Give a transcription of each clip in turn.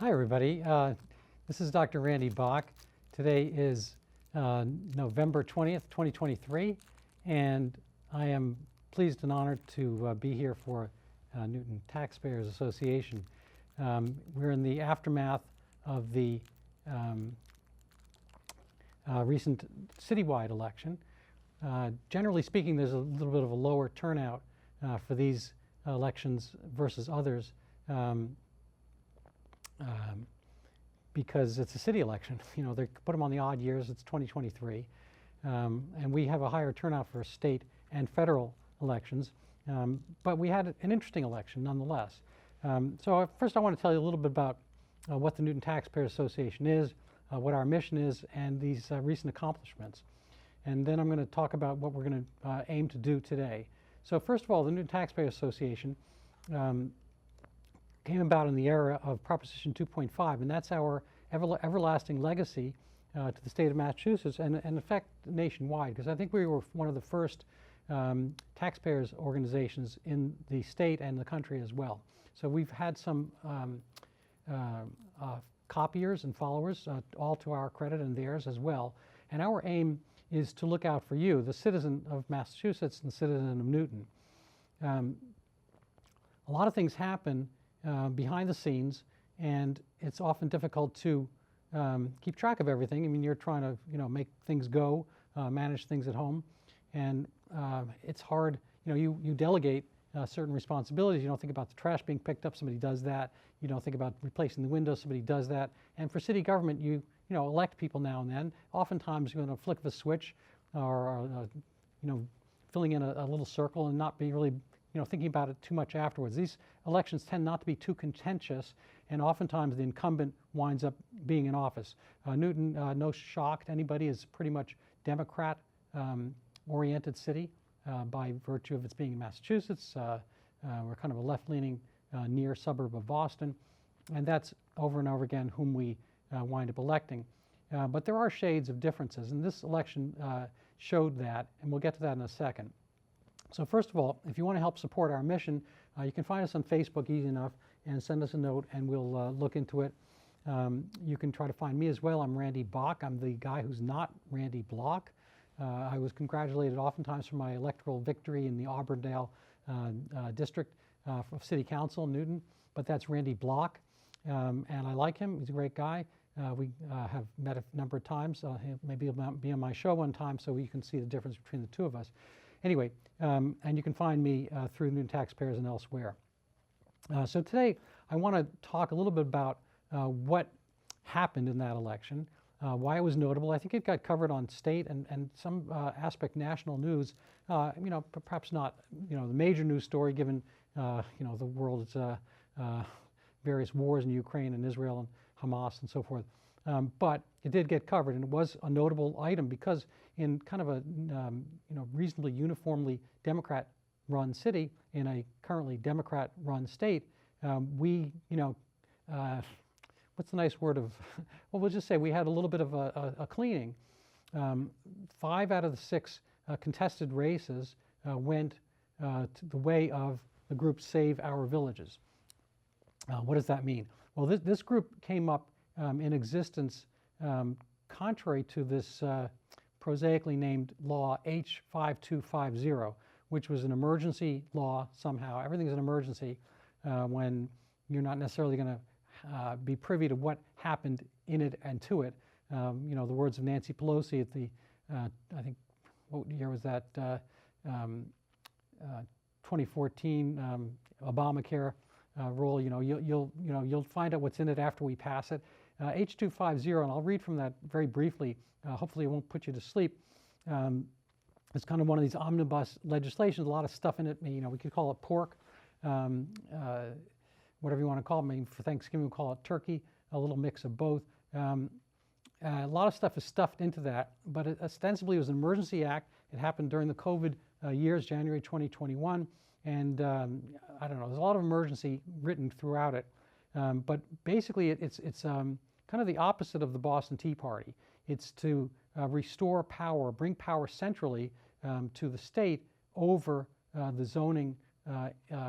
Hi, everybody. This is Dr. Randy Bach. Today is November 20th, 2023, and I am pleased and honored to be here for Newton Taxpayers Association. We're in the aftermath of the recent citywide election. Generally speaking, there's a little bit of a lower turnout for these elections versus others. Because it's a city election. You know, they put them on the odd years. It's 2023. And we have a higher turnout for state and federal elections. But we had an interesting election nonetheless. So first I want to tell you a little bit about what the Newton Taxpayers Association is, what our mission is, and these recent accomplishments. And then I'm going to talk about what we're going to aim to do today. So first of all, the Newton Taxpayers Association came about in the era of Proposition 2.5, and that's our everlasting legacy to the state of Massachusetts and in fact nationwide, because I think we were one of the first taxpayers organizations in the state and the country as well. So we've had some copiers and followers, all to our credit and theirs as well. And our aim is to look out for you, the citizen of Massachusetts and the citizen of Newton. A lot of things happen behind the scenes, and it's often difficult to keep track of everything. I mean, you're trying to, make things go, manage things at home, and it's hard. You delegate certain responsibilities. You don't think about the trash being picked up, somebody does that. You don't think about replacing the windows, somebody does that. And for city government, you elect people now and then. Oftentimes, a flick of a switch, or filling in a little circle and not being really thinking about it too much afterwards. These elections tend not to be too contentious, and oftentimes the incumbent winds up being in office. Newton, no shock to anybody, is pretty much Democrat-oriented city by virtue of its being in Massachusetts. We're kind of a left-leaning near suburb of Boston, and that's over and over again whom we wind up electing. But there are shades of differences, and this election showed that, and we'll get to that in a second. So first of all, if you want to help support our mission, you can find us on Facebook easy enough and send us a note and we'll look into it. You can try to find me as well. I'm Randy Bach. I'm the guy who's not Randy Block. I was congratulated oftentimes for my electoral victory in the Auburndale district of City Council in Newton, but that's Randy Block, and I like him. He's a great guy. We have met a number of times. Maybe he'll be on my show one time so you can see the difference between the two of us. Anyway, and you can find me through Newton Taxpayers and elsewhere. So today I want to talk a little bit about what happened in that election, why it was notable. I think it got covered on state and some aspect national news. Perhaps not the major news story given the world's various wars in Ukraine and Israel and Hamas and so forth. But it did get covered, and it was a notable item because in kind of a reasonably uniformly Democrat-run city in a currently Democrat-run state, we what's the nice word of well, we'll just say we had a little bit of a cleaning. 5 out of the 6 contested races went to the way of the group Save Our Villages. What does that mean? Well, this group came up in existence contrary to this prosaically named law H5250, which was an emergency law somehow. Everything's an emergency when you're not necessarily going to be privy to what happened in it and to it. The words of Nancy Pelosi at the, I think, what year was that? 2014 Obamacare rule. You'll find out what's in it after we pass it. H250, and I'll read from that very briefly. Hopefully it won't put you to sleep. It's kind of one of these omnibus legislations, a lot of stuff in it. We could call it pork, whatever you want to call it. Maybe for Thanksgiving we'll call it turkey, a little mix of both. A lot of stuff is stuffed into that, but ostensibly it was an emergency act. It happened during the COVID years, January 2021, and I don't know, there's a lot of emergency written throughout it. But basically it's kind of the opposite of the Boston Tea Party. It's to restore power, bring power centrally to the state over the zoning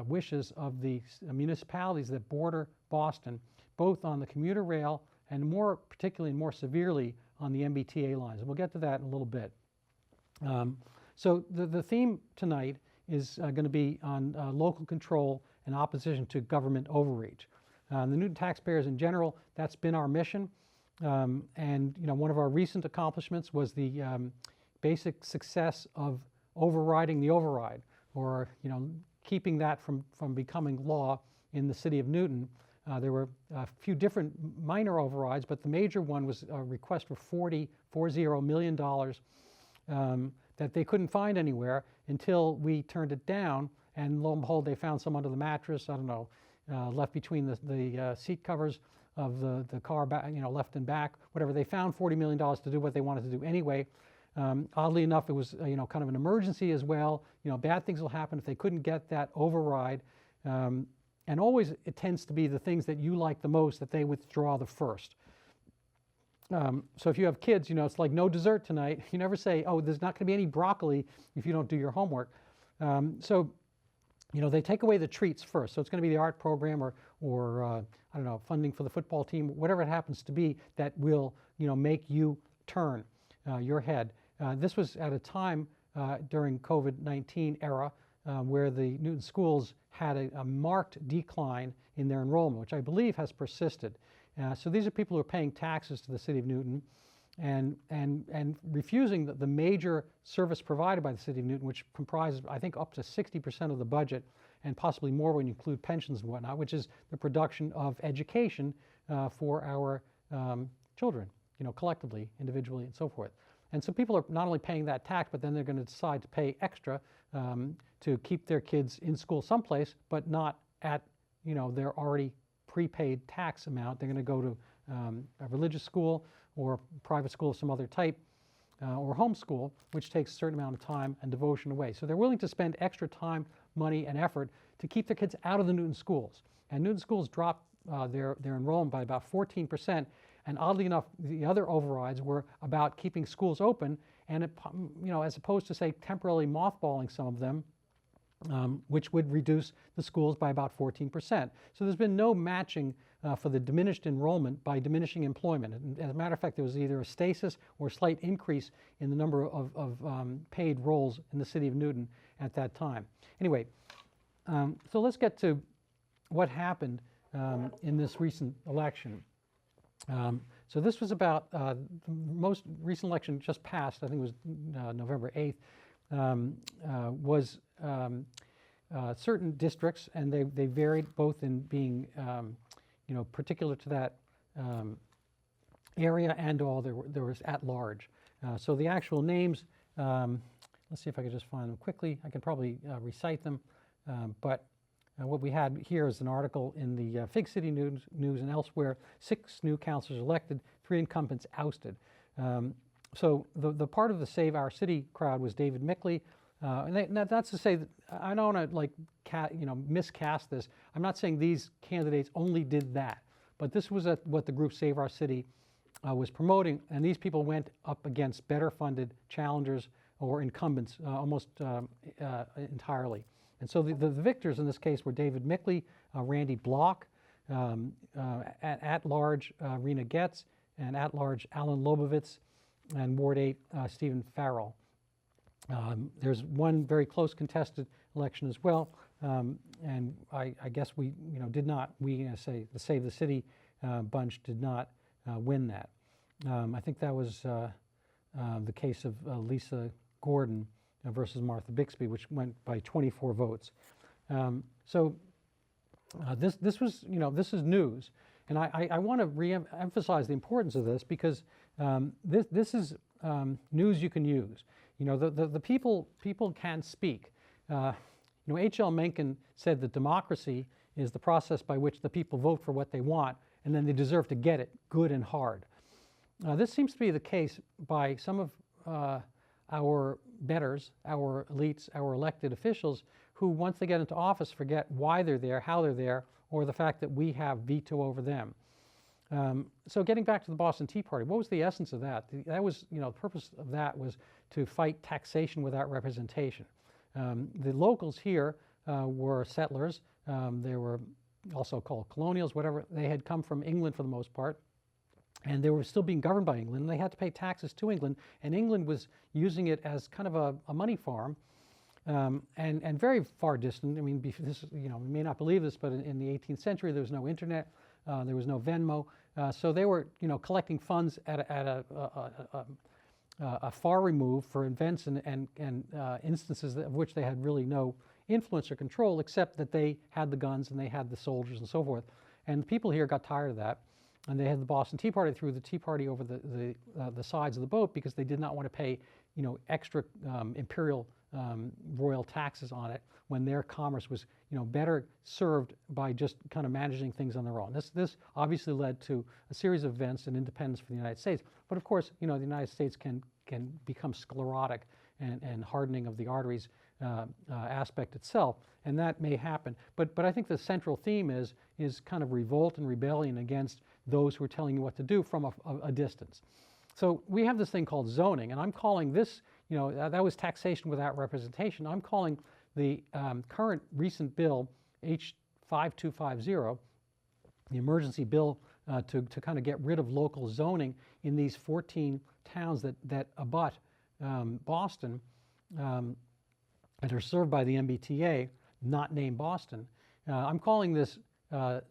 wishes of the municipalities that border Boston, both on the commuter rail and particularly more severely on the MBTA lines. And we'll get to that in a little bit. So the theme tonight is going to be on local control and opposition to government overreach. The Newton taxpayers in general, that's been our mission. And one of our recent accomplishments was the basic success of overriding the override, or keeping that from becoming law in the city of Newton. There were a few different minor overrides, but the major one was a request for $40 million that they couldn't find anywhere until we turned it down. And lo and behold, they found some under the mattress, I don't know, left between the seat covers of the car, left and back, whatever. They found $40 million to do what they wanted to do anyway. Oddly enough, it was kind of an emergency as well. Bad things will happen if they couldn't get that override. And always it tends to be the things that you like the most that they withdraw the first. So if you have kids, it's like no dessert tonight. You never say, oh, there's not going to be any broccoli if you don't do your homework. So they take away the treats first. So it's going to be the art program or I don't know, funding for the football team, whatever it happens to be that will, make you turn your head. This was at a time during COVID-19 era where the Newton schools had a marked decline in their enrollment, which I believe has persisted. So these are people who are paying taxes to the city of Newton and refusing the major service provided by the city of Newton, which comprises, I think, up to 60% of the budget, and possibly more when you include pensions and whatnot, which is the production of education for our children, collectively, individually, and so forth. And so people are not only paying that tax, but then they're going to decide to pay extra to keep their kids in school someplace, but not at their already prepaid tax amount. They're going to go to a religious school or private school of some other type, or homeschool, which takes a certain amount of time and devotion away. So they're willing to spend extra time, money, and effort to keep their kids out of the Newton schools. And Newton schools dropped their enrollment by about 14%. And oddly enough, the other overrides were about keeping schools open, and as opposed to, say, temporarily mothballing some of them, which would reduce the schools by about 14%. So there's been no matching for the diminished enrollment by diminishing employment. And as a matter of fact, there was either a stasis or a slight increase in the number of paid roles in the city of Newton at that time. Anyway, so let's get to what happened in this recent election. So this was about the most recent election just passed, I think it was November 8th, was certain districts, and they varied both in being particular to that area and all there was at large. So the actual names, let's see if I can just find them quickly. I can probably recite them, but what we had here is an article in the Fig City News and elsewhere. 6 new councilors elected, 3 incumbents ousted. So the part of the Save Our City crowd was David Mickley. And that's to say that I don't want to miscast this. I'm not saying these candidates only did that, but this was what the group Save Our City was promoting, and these people went up against better funded challengers or incumbents almost entirely. And so the victors in this case were David Mickley, Randy Block, at-large Rena Getz, and at-large Alan Lobovitz, and Ward 8 Stephen Farrell. There's one very close contested election as well, and I guess we did not, say the Save the City bunch did not win that. I think that was the case of Lisa Gordon versus Martha Bixby, which went by 24 votes. So this was, this is news, and I want to re-emphasize the importance of this because this is news you can use. The people can speak. H.L. Mencken said that democracy is the process by which the people vote for what they want, and then they deserve to get it good and hard. This seems to be the case by some of our betters, our elites, our elected officials, who once they get into office forget why they're there, how they're there, or the fact that we have veto over them. So getting back to the Boston Tea Party, what was the essence of that? That was, the purpose of that was to fight taxation without representation. The locals here were settlers. There were also called colonials, whatever. They had come from England for the most part, and they were still being governed by England, and they had to pay taxes to England, and England was using it as kind of a money farm, and very far distant. I mean, this, you may not believe this, but in the 18th century, there was no internet, there was no Venmo, so they were, collecting funds at a far remove for events and instances of which they had really no influence or control, except that they had the guns and they had the soldiers and so forth. And the people here got tired of that, and they had the Boston Tea Party, threw the Tea Party over the sides of the boat because they did not want to pay, extra imperial royal taxes on it when their commerce was, better served by just kind of managing things on their own. This obviously led to a series of events and independence for the United States. But of course, the United States can become sclerotic and hardening of the arteries aspect itself, and that may happen. But I think the central theme is kind of revolt and rebellion against those who are telling you what to do from a distance. So we have this thing called zoning, and I'm calling this, that was taxation without representation. I'm calling the current recent bill, H5250, the emergency bill to kind of get rid of local zoning in these 14 towns that abut Boston and are served by the MBTA, not named Boston. I'm calling this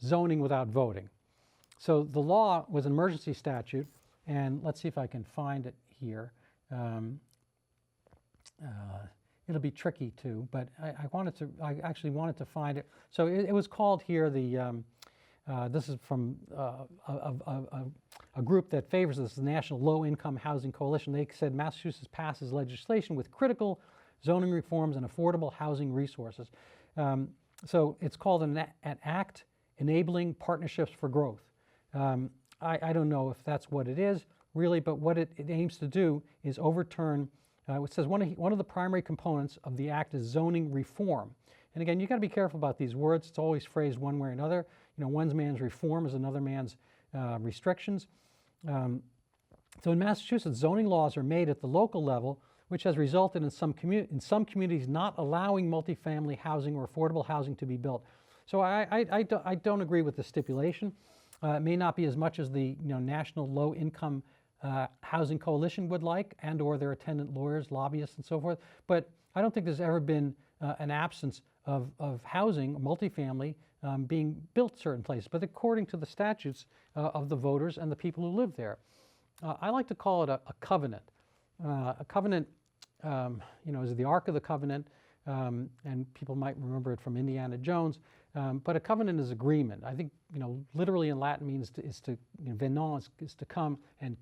zoning without voting. So the law was an emergency statute, and let's see if I can find it here. It'll be tricky too, but I actually wanted to find it. So it was called here this is from a group that favors this, the National Low Income Housing Coalition. They said Massachusetts passes legislation with critical zoning reforms and affordable housing resources. So it's called an act enabling partnerships for growth. I don't know if that's what it is really, but what it aims to do is overturn. It says one of the primary components of the act is zoning reform. And again, you've got to be careful about these words. It's always phrased one way or another. One man's reform is another man's restrictions. So in Massachusetts, zoning laws are made at the local level, which has resulted in some communities not allowing multifamily housing or affordable housing to be built. So I don't agree with the stipulation. It may not be as much as the National Low Income Housing Coalition would like, and or their attendant lawyers, lobbyists, and so forth. But I don't think there's ever been an absence of housing, multifamily, being built certain places, but according to the statutes of the voters and the people who live there. I like to call it a covenant. A covenant, is the Ark of the Covenant, and people might remember it from Indiana Jones. But a covenant is agreement. I think, literally in Latin means venant is to come, and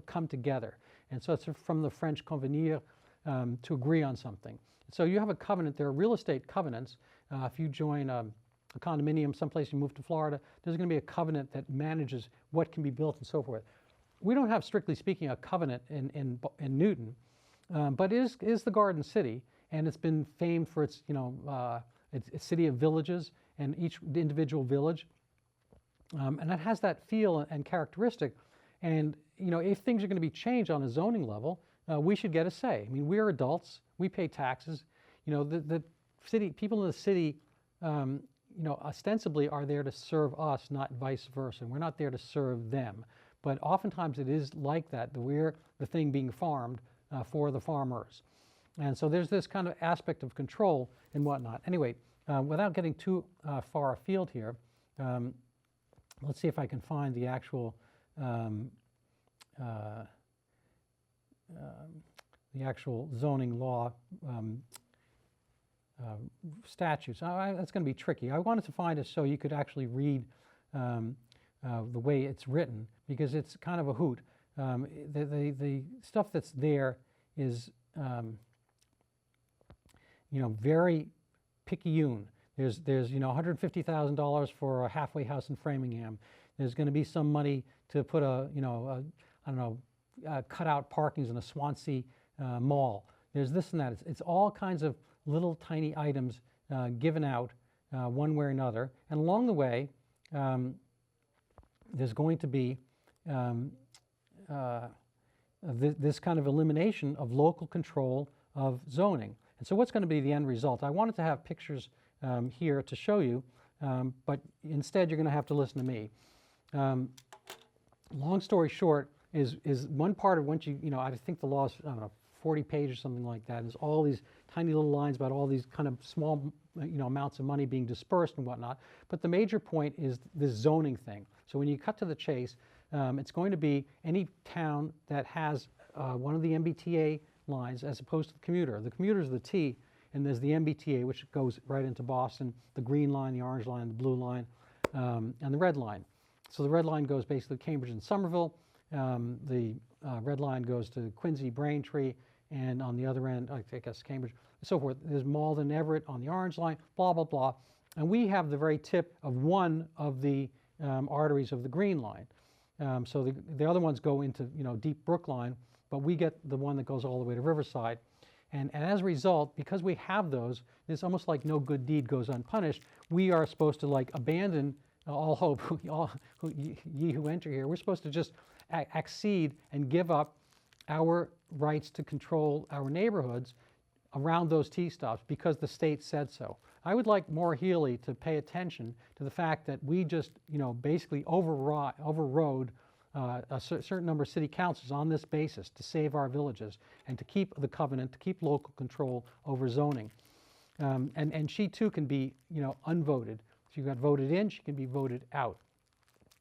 come together. And so it's from the French convenir, to agree on something. So you have a covenant. There are real estate covenants. If you join a condominium someplace, you move to Florida, there's going to be a covenant that manages what can be built and so forth. We don't have, strictly speaking, a covenant in Newton, but it is the Garden City, and it's been famed for its, its city of villages and each individual village, and that has that feel and characteristic. And if things are going to be changed on a zoning level, we should get a say. I mean, we're adults, we pay taxes. The city people in the city, ostensibly are there to serve us, not vice versa. We're not there to serve them. But oftentimes it is like that we're the thing being farmed for the farmers. And so there's this kind of aspect of control and whatnot. Anyway, without getting too far afield here, let's see if I can find the actual zoning law statutes. That's going to be tricky. I wanted to find it so you could actually read the way it's written, because it's kind of a hoot. The stuff that's there is very picayune. There's $150,000 for a halfway house in Framingham. There's going to be some money to put cut out parkings in a Swansea mall. There's this and that. It's all kinds of little tiny items given out one way or another. And along the way, there's going to be this kind of elimination of local control of zoning. And so what's going to be the end result? I wanted to have pictures here to show you but instead you're going to have to listen to me. Long story short is one part of once I think the law is, I don't know, 40 pages or something like that. There's all these tiny little lines about all these kind of small amounts of money being dispersed and whatnot. But the major point is this zoning thing. So when you cut to the chase, it's going to be any town that has one of the MBTA lines as opposed to the commuter. The commuter is the T, and there's the MBTA, which goes right into Boston, the green line, the orange line, the blue line, and the red line. So the red line goes basically to Cambridge and Somerville. The red line goes to Quincy, Braintree, and on the other end, I guess Cambridge, and so forth. There's Malden, Everett on the orange line, blah, blah, blah. And we have the very tip of one of the arteries of the green line. So the other ones go into deep Brookline, but we get the one that goes all the way to Riverside. And as a result, because we have those, it's almost like no good deed goes unpunished. We are supposed to abandon all hope, ye who enter here. We're supposed to just accede and give up our rights to control our neighborhoods around those T-stops because the state said so. I would like Maura Healey to pay attention to the fact that we just, basically overrode a certain number of city councils on this basis to save our villages and to keep the covenant, to keep local control over zoning. And she too can be, unvoted. She got voted in, she can be voted out.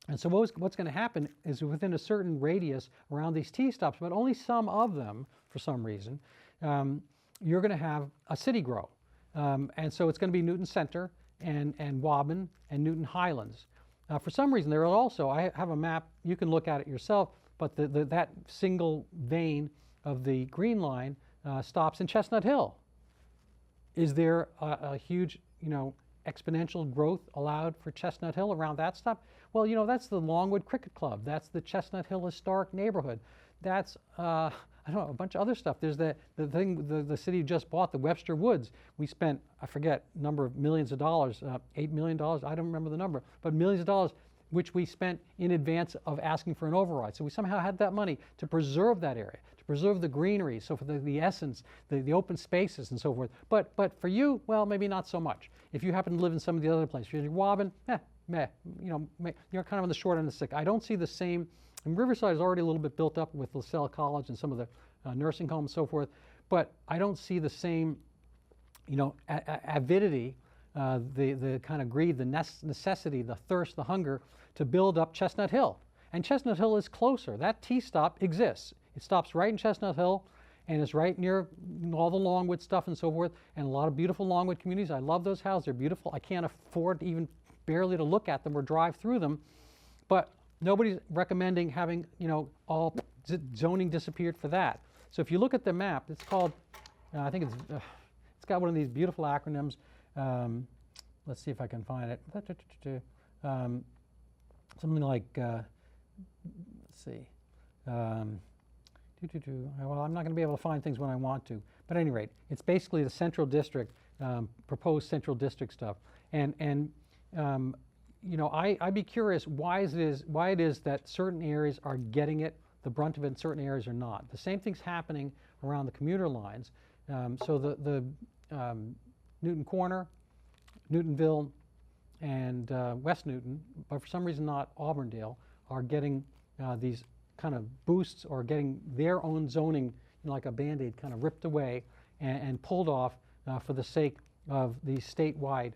And so what's going to happen is within a certain radius around these T-stops, but only some of them, for some reason, you're going to have a city grow. And so it's going to be Newton Center and Waban and Newton Highlands. For some reason, there are also, I have a map, you can look at it yourself, but that single vein of the green line stops in Chestnut Hill. Is there a huge, exponential growth allowed for Chestnut Hill around that stop? Well, that's the Longwood Cricket Club. That's the Chestnut Hill Historic Neighborhood. That's, I don't know, a bunch of other stuff. There's the thing the city just bought, the Webster Woods. We spent, I forget, number of millions of dollars, $8 million, I don't remember the number, but millions of dollars, which we spent in advance of asking for an override. So we somehow had that money to preserve that area, to preserve the greenery, so for the essence, the open spaces and so forth. But for you, well, maybe not so much. If you happen to live in some of the other places, you're Waban, you're kind of on the short end of the stick. I don't see the same, and Riverside is already a little bit built up with LaSalle College and some of the nursing homes and so forth, but I don't see the same, avidity, the kind of greed, the necessity, the thirst, the hunger to build up Chestnut Hill. And Chestnut Hill is closer. That T-stop exists. It stops right in Chestnut Hill, and it's right near all the Longwood stuff and so forth, and a lot of beautiful Longwood communities. I love those houses. They're beautiful. I can't afford to even barely to look at them or drive through them, but nobody's recommending having, all zoning disappeared for that. So if you look at the map, it's called, I think it's got one of these beautiful acronyms. Let's see if I can find it. Something like, let's see. Well, I'm not going to be able to find things when I want to. But at any rate, it's basically the central district, proposed central district stuff. And I'd be curious why it is that certain areas are getting it, the brunt of it, and certain areas are not. The same thing's happening around the commuter lines. So the Newton Corner, Newtonville, and West Newton, but for some reason not Auburndale, are getting these kind of boosts or getting their own zoning, like a Band-Aid, kind of ripped away and pulled off for the sake of the statewide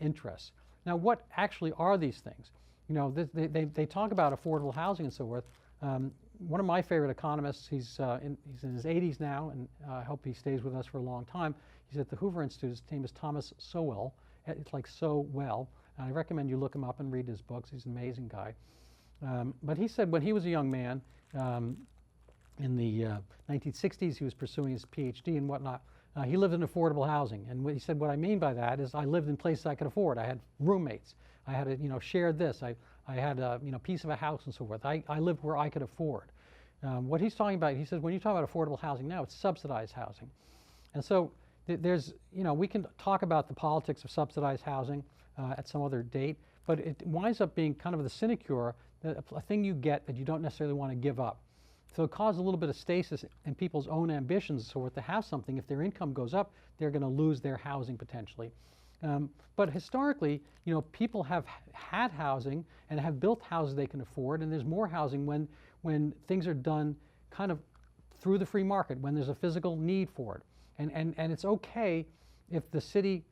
interests. Now, what actually are these things? They talk about affordable housing and so forth. One of my favorite economists, he's in his 80s now, and I hope he stays with us for a long time. He's at the Hoover Institute. His name is Thomas Sowell. It's like so well. And I recommend you look him up and read his books. He's an amazing guy. But he said when he was a young man, in the 1960s, he was pursuing his PhD and whatnot. He lived in affordable housing, and he said, what I mean by that is I lived in places I could afford. I had roommates. I had shared this. I had a piece of a house and so forth. I lived where I could afford. What he's talking about, he says, when you talk about affordable housing now, it's subsidized housing. And so there's, we can talk about the politics of subsidized housing at some other date, but it winds up being kind of the sinecure, a thing you get that you don't necessarily want to give up. So it causes a little bit of stasis in people's own ambitions and so forth to have something. If their income goes up, they're going to lose their housing potentially. But historically, people have had housing and have built houses they can afford, and there's more housing when things are done kind of through the free market, when there's a physical need for it. And it's okay if the city,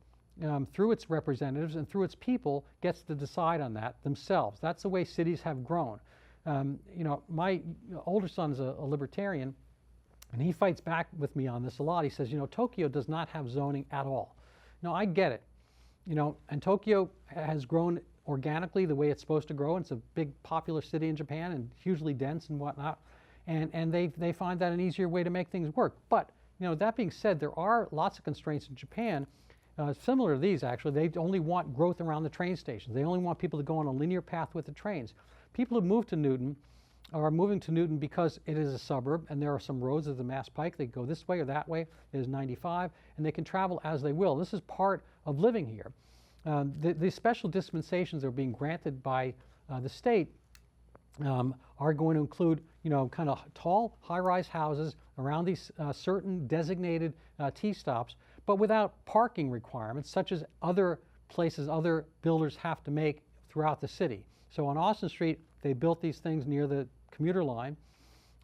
through its representatives and through its people, gets to decide on that themselves. That's the way cities have grown. My older son's a libertarian, and he fights back with me on this a lot. He says, Tokyo does not have zoning at all. No, I get it. And Tokyo has grown organically the way it's supposed to grow. And it's a big popular city in Japan and hugely dense and whatnot. And they find that an easier way to make things work. But that being said, there are lots of constraints in Japan, similar to these actually. They only want growth around the train stations. They only want people to go on a linear path with the trains. People who move to Newton are moving to Newton because it is a suburb and there are some roads of the Mass Pike. They go this way or that way. There's 95, and they can travel as they will. This is part of living here. The special dispensations that are being granted by the state are going to include, kind of tall, high-rise houses around these certain designated T-stops, but without parking requirements, such as other places other builders have to make throughout the city. So on Austin Street, they built these things near the commuter line,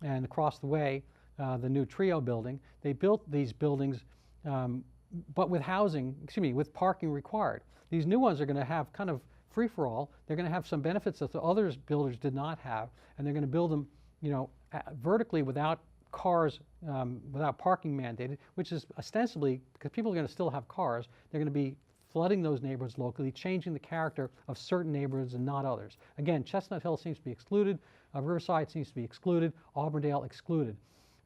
and across the way, the new Trio building. They built these buildings, but with with parking required. These new ones are going to have kind of free-for-all. They're going to have some benefits that the other builders did not have, and they're going to build them, vertically without cars, without parking mandated, which is ostensibly, because people are going to still have cars, they're going to be flooding those neighborhoods locally, changing the character of certain neighborhoods and not others. Again, Chestnut Hill seems to be excluded, Riverside seems to be excluded, Auburndale excluded.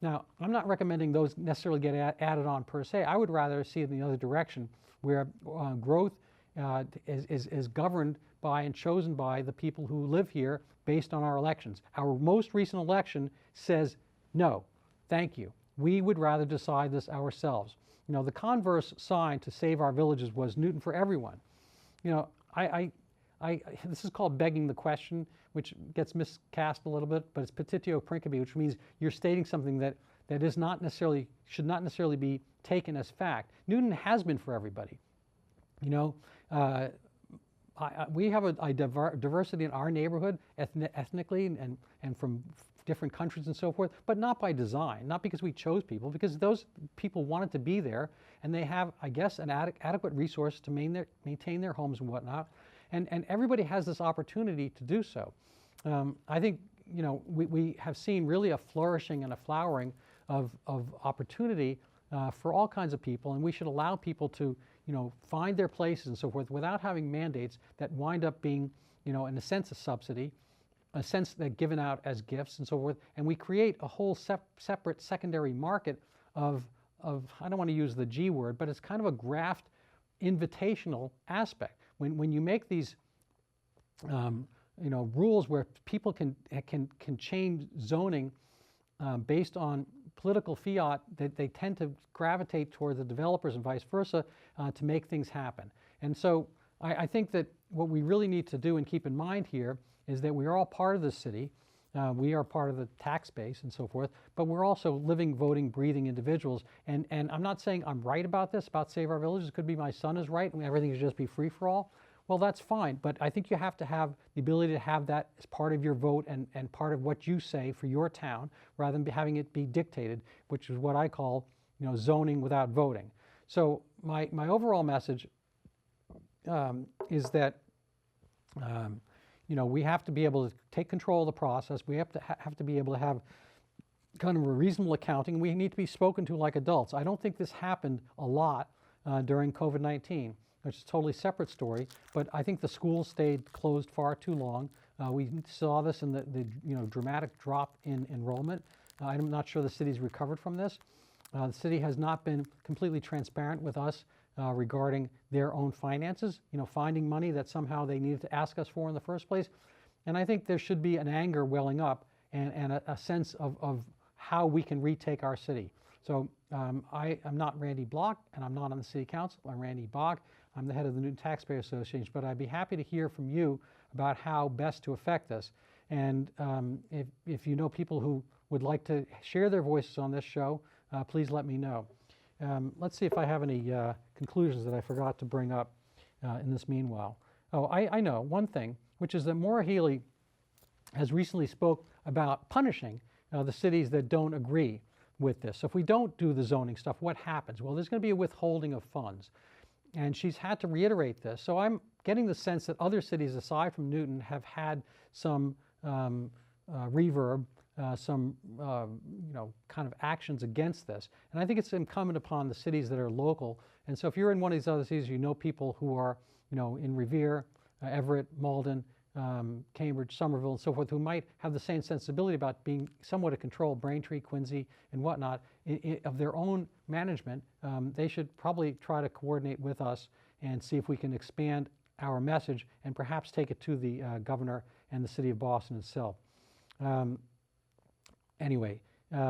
Now, I'm not recommending those necessarily get added on per se. I would rather see it in the other direction, where growth is governed by and chosen by the people who live here based on our elections. Our most recent election says, no, thank you. We would rather decide this ourselves. The converse sign to save our villages was Newton for everyone. This is called begging the question, which gets miscast a little bit, but it's petitio principi, which means you're stating something that is not necessarily, should not necessarily be taken as fact. Newton has been for everybody. We have a diversity in our neighborhood ethnically and from different countries and so forth, but not by design, not because we chose people, because those people wanted to be there, and they have, I guess, an adequate resource to maintain their homes and whatnot, and everybody has this opportunity to do so. I think we have seen really a flourishing and a flowering of opportunity for all kinds of people, and we should allow people to find their places and so forth without having mandates that wind up being, in a sense, a subsidy, a sense that given out as gifts and so forth, and we create a whole separate secondary market of I don't want to use the G word, but it's kind of a graft invitational aspect. When you make these rules where people can change zoning based on political fiat, that they tend to gravitate toward the developers and vice versa to make things happen. And so I think that what we really need to do and keep in mind here is that we are all part of the city. We are part of the tax base and so forth, but we're also living, voting, breathing individuals. And I'm not saying I'm right about this, about Save Our Villages. It could be my son is right and everything should just be free for all. Well, that's fine, but I think you have to have the ability to have that as part of your vote and part of what you say for your town, rather than having it be dictated, which is what I call, zoning without voting. So my overall message is that we have to be able to take control of the process. We have to be able to have kind of a reasonable accounting. We need to be spoken to like adults. I don't think this happened a lot during COVID-19. Which is a totally separate story, but I think the schools stayed closed far too long. We saw this in the dramatic drop in enrollment. I'm not sure the city's recovered from this. The city has not been completely transparent with us regarding their own finances, finding money that somehow they needed to ask us for in the first place. And I think there should be an anger welling up and a sense of how we can retake our city. So I am not Randy Block, and I'm not on the city council. I'm Randy Bogg. I'm the head of the Newton Taxpayer Association, but I'd be happy to hear from you about how best to affect this. And if you know people who would like to share their voices on this show, please let me know. Let's see if I have any conclusions that I forgot to bring up. in this meanwhile. Oh, I know one thing, which is that Maura Healey has recently spoke about punishing the cities that don't agree with this. So if we don't do the zoning stuff, what happens? Well, there's going to be a withholding of funds. And she's had to reiterate this. So I'm getting the sense that other cities aside from Newton have had some reverb, some kind of actions against this. And I think it's incumbent upon the cities that are local. And so if you're in one of these other cities, you know people who are in Revere, Everett, Malden, Cambridge, Somerville, and so forth, who might have the same sensibility about being somewhat a control, Braintree, Quincy, and whatnot, of their own management. They should probably try to coordinate with us and see if we can expand our message and perhaps take it to the governor and the city of Boston itself. Anyway,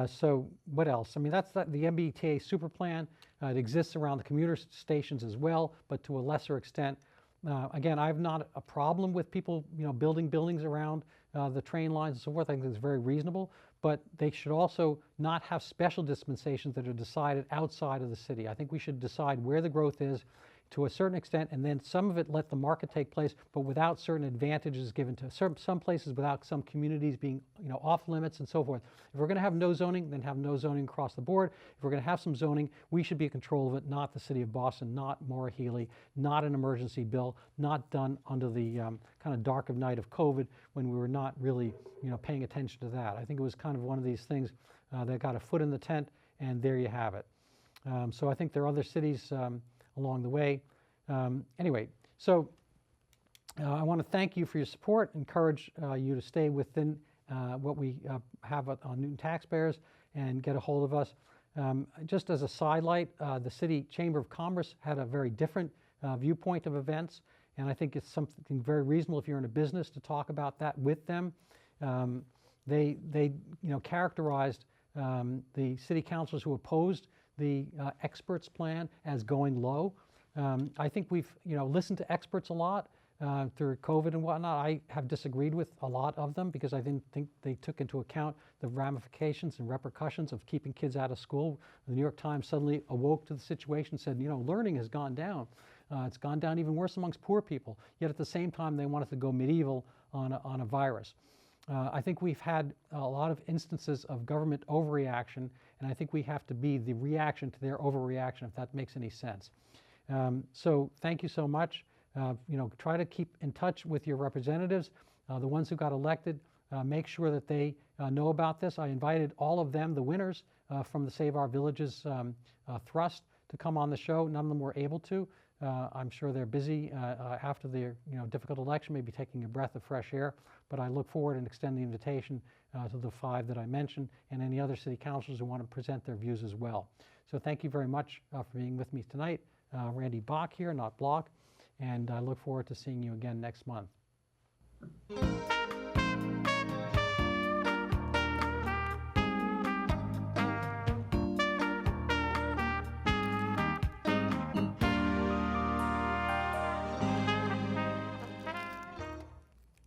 so what else? I mean, that's the MBTA super plan. It exists around the commuter stations as well, but to a lesser extent. Again, I have not a problem with people, building buildings around the train lines and so forth. I think it's very reasonable, but they should also not have special dispensations that are decided outside of the city. I think we should decide where the growth is to a certain extent, and then some of it let the market take place, but without certain advantages given to some places, without some communities being off limits and so forth. If we're going to have no zoning, then have no zoning across the board. If we're going to have some zoning, we should be in control of it, not the city of Boston, not Maura Healey, not an emergency bill, not done under the kind of dark of night of COVID when we were not really paying attention to that. I think it was kind of one of these things that got a foot in the tent, and there you have it. So I think there are other cities along the way. Anyway, so I want to thank you for your support, encourage you to stay within what we have on Newton Taxpayers and get a hold of us. Just as a sidelight, the City Chamber of Commerce had a very different viewpoint of events, and I think it's something very reasonable if you're in a business to talk about that with them. They characterized the city councilors who opposed the experts plan as going low. I think we've listened to experts a lot through COVID and whatnot. I have disagreed with a lot of them because I didn't think they took into account the ramifications and repercussions of keeping kids out of school. The New York Times suddenly awoke to the situation and said, learning has gone down. It's gone down even worse amongst poor people. Yet at the same time, they wanted to go medieval on a virus. I think we've had a lot of instances of government overreaction, and I think we have to be the reaction to their overreaction, if that makes any sense. So thank you so much. Try to keep in touch with your representatives, the ones who got elected. Make sure that they know about this. I invited all of them, the winners from the Save Our Villages thrust, to come on the show. None of them were able to. I'm sure they're busy after their difficult election, maybe taking a breath of fresh air. But I look forward and extend the invitation to the 5 that I mentioned and any other city councilors who want to present their views as well. So thank you very much for being with me tonight. Randy Bach here, not Block, and I look forward to seeing you again next month.